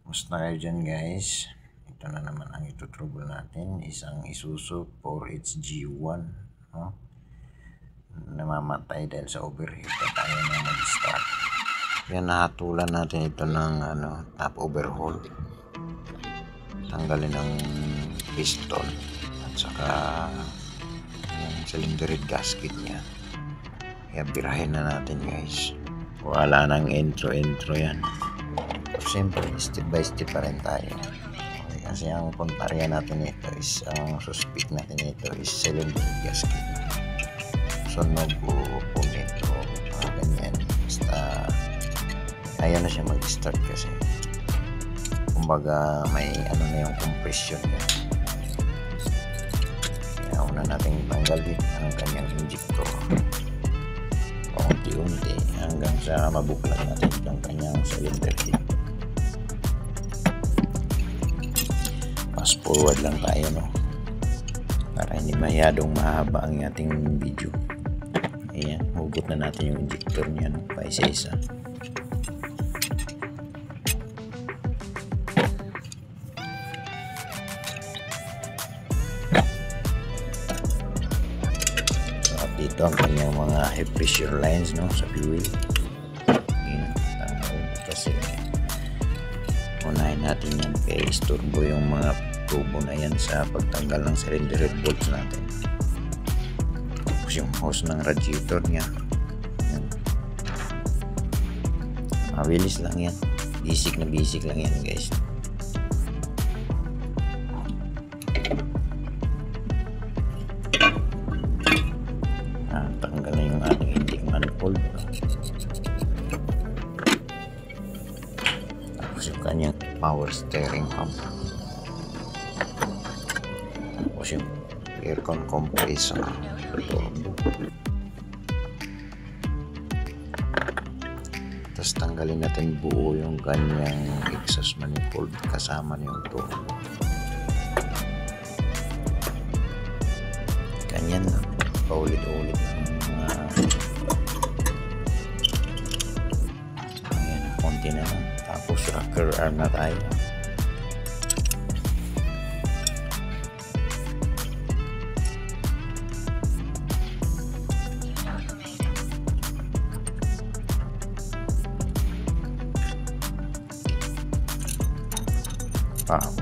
Musta kayo dyan guys? Ito na naman ang itutrouble natin, isang Isuzu 4HG1, no? Namamatay dahil sa overheat at ayaw na mag-start. Yan, nahatulan natin ito ng top overhaul. Tanggalin ang piston at saka yung cylinder head gasket niya. Kaya birahin na natin guys. Wala nang intro yan. Siyempre step by step pa rin tayo. Okay, kasi ang puntarya natin ito is, ang suspect natin ito is cylinder gasket. Sunog o pumito, ganyan. Basta ayaw na siya mag-start kasi kumbaga may na yung compression niya. Kaya una natin tanggalin ang kanyang injector paunti-unti hanggang sa mabuklat natin ang kanyang cylinder head. Fast forward lang tayo, no, para hindi masyadong mahaba ang ating video. Ayan, hugot na natin yung injector niya, no, pa isa-isa. So, at dito ang kanyang mga high pressure lines, no, sa fuel. Ayan, kasi unahin natin yan kaya isturbo yung mga tubo na yan sa pagtanggal ng cylinder head bolts natin. Tapos yung hose ng radiator niya, yan. Mabilis lang yan, basic lang yan guys. Tanggal na yung ating intake manifold. Tapos yung kanyang power steering pump. Tapos yung aircon compressor, turbo. Tapos tanggalin natin buo yung kanyang exhaust manifold kasama na yung turbo. Ganyan lang, paulit-ulit ng mga ayan, konti na lang. Tapos rocker arm na tayo.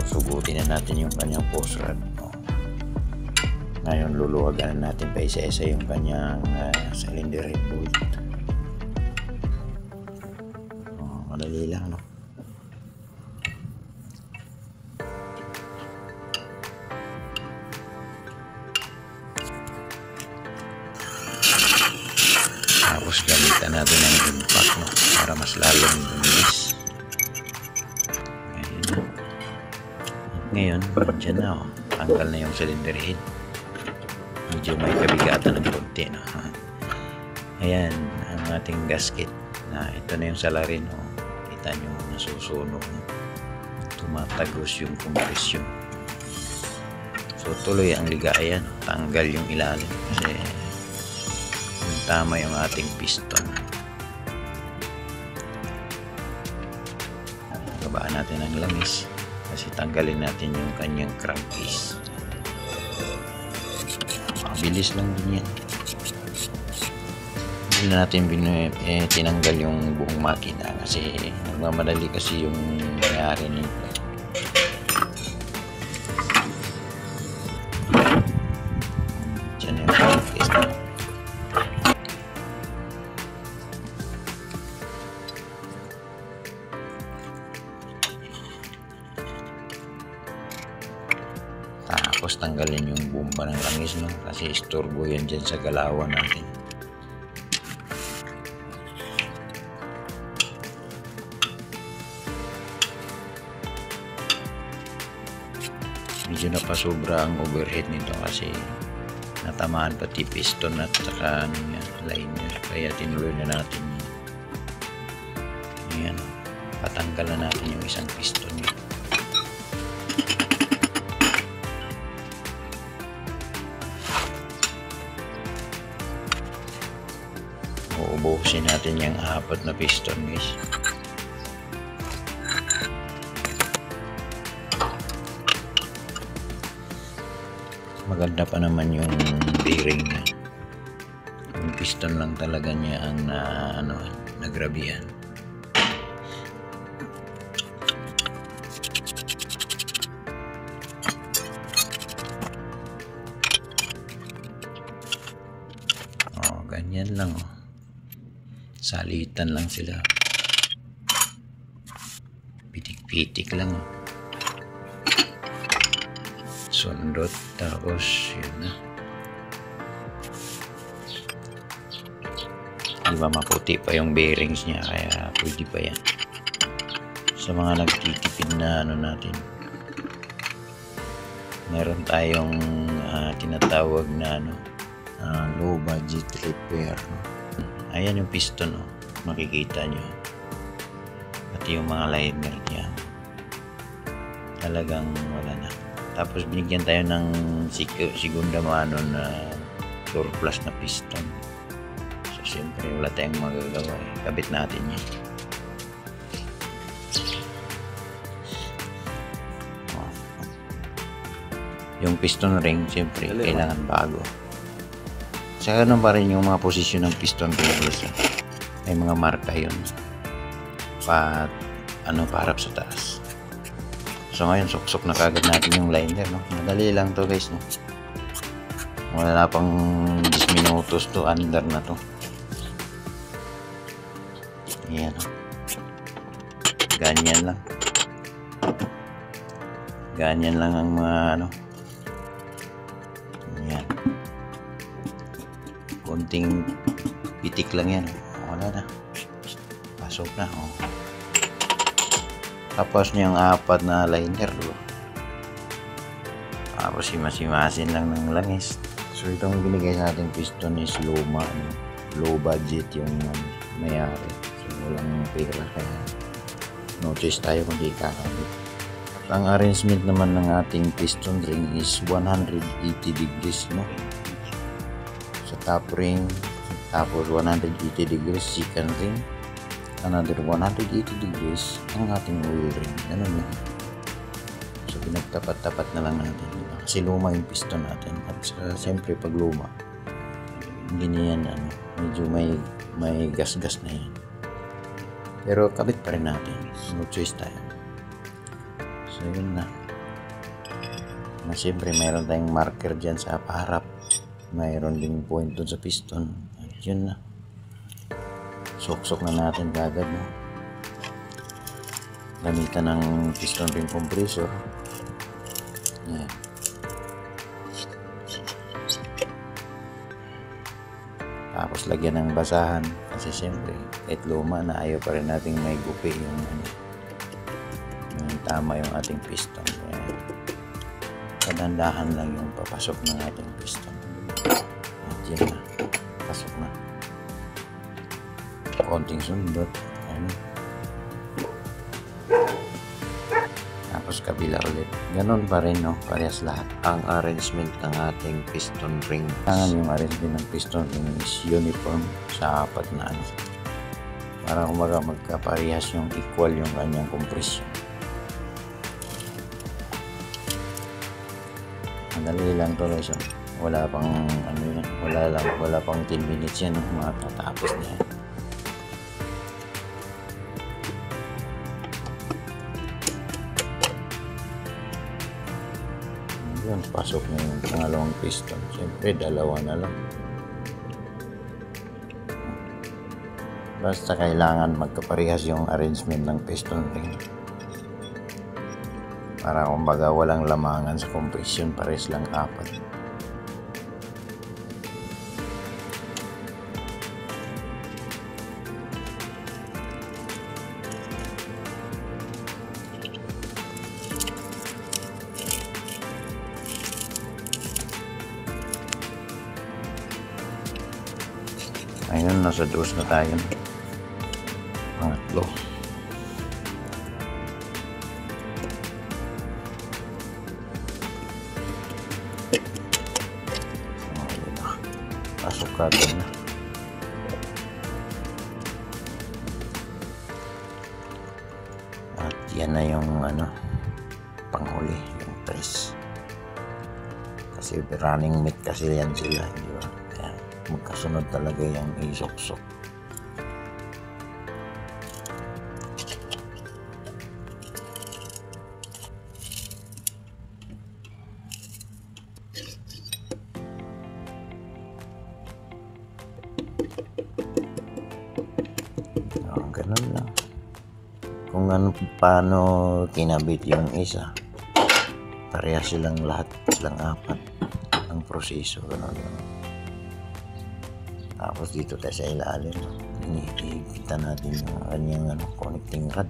Sugutin na natin yung kanyang post rod. Ngayon luluwagan natin pa isa-isa yung kanyang cylinder head bolt. Madali lang, no? Tapos gamitan natin ng impact, no, para mas lalong bumilis. Ngayon, dyan na, oh, tanggal na yung cylinder head. Medyo may kabigatan ng konti, no? Ayan ang ating gasket na ito na yung salarin, oh. Kita nyo nasusunog, no? Tumatagos yung compression. So tuloy ang ligaya, no? Tanggal yung ilalim kasi yung tama yung ating piston. Babaan natin ang langis kasi tanggalin natin yung kanyang crankcase. Mabilis lang din yan. Hindi na natin tinanggal yung buong makina kasi nagmamadali kasi yung nangyari nito. Diyan yung crankcase na. Tapos tanggalin yung bomba ng langis, no, kasi istorbo yan dyan sa galawan natin. Medyo napasobra ang overhead nito kasi natamaan pati piston at saka liner, kaya tinuloy na natin yun. Ayan, patanggal na natin yung isang piston niya. Uubusin natin yung 4 na piston guys. maganda pa naman yung bearing niya. Yung piston lang talaga niya ang nagrabihan. Ganyan lang, salitan lang sila, pitik-pitik lang, sundot, tapos yun na. Diba maputi pa yung bearings niya, kaya pwede pa yan sa mga nagtitipid na natin. Meron tayong tinatawag na low budget repair. Ayan yung piston, makikita nyo, pati yung mga liner niya talagang wala na. Tapos binigyan tayo ng segunda mano na surplus na piston, so siyempre wala tayong magagawa, kabit natin yan. Yung piston ring siyempre kailangan bago. Saka ganun pa rin yung mga posisyon ng piston ring. May mga marka yun. Paharap sa taas. So ngayon, suksok na kagad natin yung liner, no? Madali lang to, guys, no? Wala pang 10 minutos to, under na to. Ayan, no? Ganyan lang. Ganyan lang ang mga, ayan. Konting pitik lang yan. Wala na. Pasok na. Tapos yung 4 na liner. Tapos simasin lang ng langis. So itong binigay sa ating piston is luma. Low budget yung mayari. So walang pera. Kaya no choice tayo kundi kakabit. At ang arrangement naman ng ating piston ring is 180 degrees, no? Top ring, tapos 180 degrees second ring, another 180 degrees ang ating oil ring. Ganun yun. So pinagtapat-tapat na lang natin, diba? Kasi luma yung piston natin. At siyempre pag luma, hindi niyan medyo may gas-gas na yan. Pero kabit pa rin natin. No choice tayo. So yun na. Siyempre mayroon tayong marker dyan sa paharap. Mayroon ding point dun sa piston. At yun na. Sok-sok na natin kagad, no? Gamitan ng piston ring compressor. Yan. Tapos lagyan ng basahan. Kasi siyempre, kahit luma na, ayaw pa rin nating may gupi yung tama yung ating piston. Kaya kadandahan lang yung papasok ng ating piston. Yan na, pasok na. Konting sundot. Ayan. Tapos kabila ulit. Ganon pa rin, no? Parehas lahat. Ang arrangement ng ating piston ring. Ang yung arrangement ng piston ring is uniform sa 4 na para kumaga magkaparehas yung equal yung kanyang compression. Madali lang to, guys. Wala pang wala pang 10 minutes yan, matatapos na yan. Yun, pasok na yung pangalawang piston. Siyempre dalawa na lang, basta kailangan magkaparehas yung arrangement ng piston ring para kumbaga walang lamangan sa compression, pares lang 4. Ayun, nasa 2 na tayo. Pangatlo. Pasok ka na. At yan na yung panghuli, yung press. Kasi running mate kasi yan sila, di ba? Kaya magkasunod talaga yung isok-sok. Ganun lang. Kung paano kinabit yung isa, pareha silang lahat, silang apat ang proseso. Ganun lang. Tapos dito tayo sa ilalim, kita natin yung kanyang connecting rod.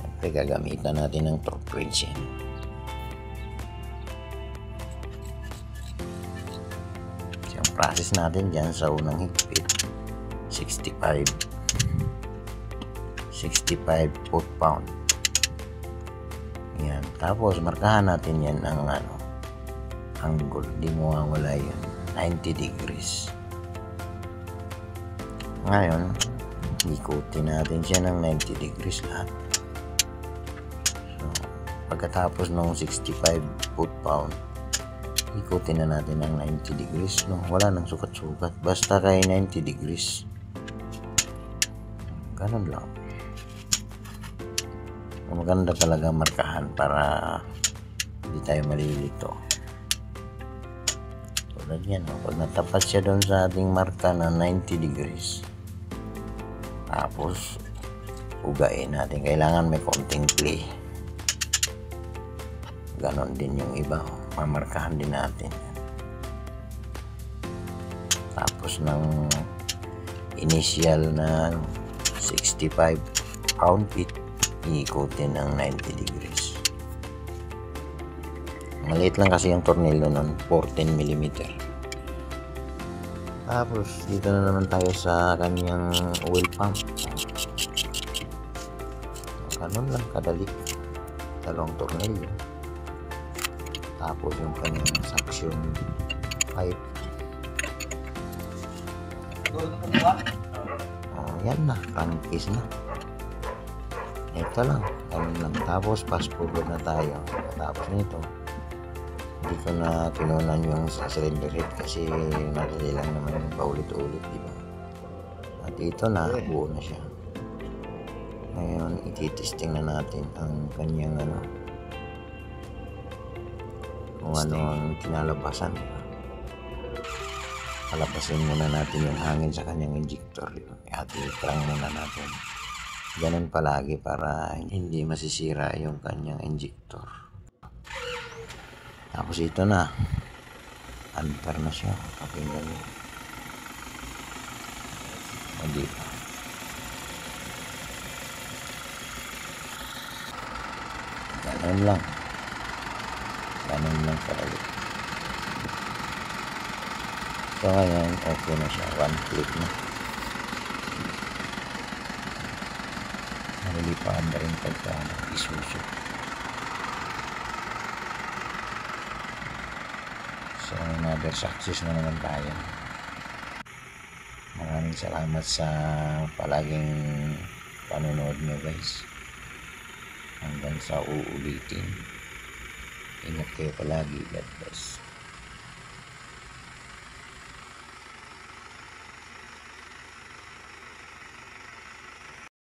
Siyempre gagamitan natin ng torque wrench yan. Yung process natin dyan sa unang higpit, 65 foot-pound. Yan. Tapos markahan natin yan ang angle. Di mo mawala yun. 90 degrees. Ngayon, ikutin natin siya ng 90 degrees lahat. So, pagkatapos ng 65 foot-pound, ikutin na natin ng 90 degrees. No? Wala nang sukat-sukat. Basta kay 90 degrees. Ganun lang. Maganda talaga markahan para hindi tayo malilito. Tulad yan, pag natapat siya doon sa ating marka na 90 degrees, tapos ugain natin. Kailangan may konting play. Ganon din yung iba, mamarkahan din natin. Tapos ng initial na 65 pound-feet, iikutin ng 90 degrees. Maliit lang kasi yung tornilyo nun, 14 mm. Tapos dito na naman tayo sa kanyang oil pump. Ganun lang kadali, dalawang tornilyo. Tapos yung kanyang suction pipe. Yan na, crankcase na. Ito lang, ganun lang. Tapos fast forward na tayo. Tapos nito, hindi ko na kinunan yung sa cylinder head kasi madali lang naman yung paulit-ulit, diba? At ito na, buo na siya. Ngayon, ititesting na natin ang kanyang kung ano ang kinalabasan. Palabasin muna natin yung hangin sa kanyang injector. At i-crank muna natin. Ganun palagi para hindi masisira yung kanyang injector. Tapos ito na, antar na siya. Pakinggan mo. Hindi pa. Ganun lang. Ganun lang palagi. So ngayon, okay na siya. One click na. Nalilipakan na rin pagka isuso. So another success na naman tayo. Maraming salamat sa palaging panonood nyo guys. Hanggang sa uulitin. Ingat kayo palagi. God bless.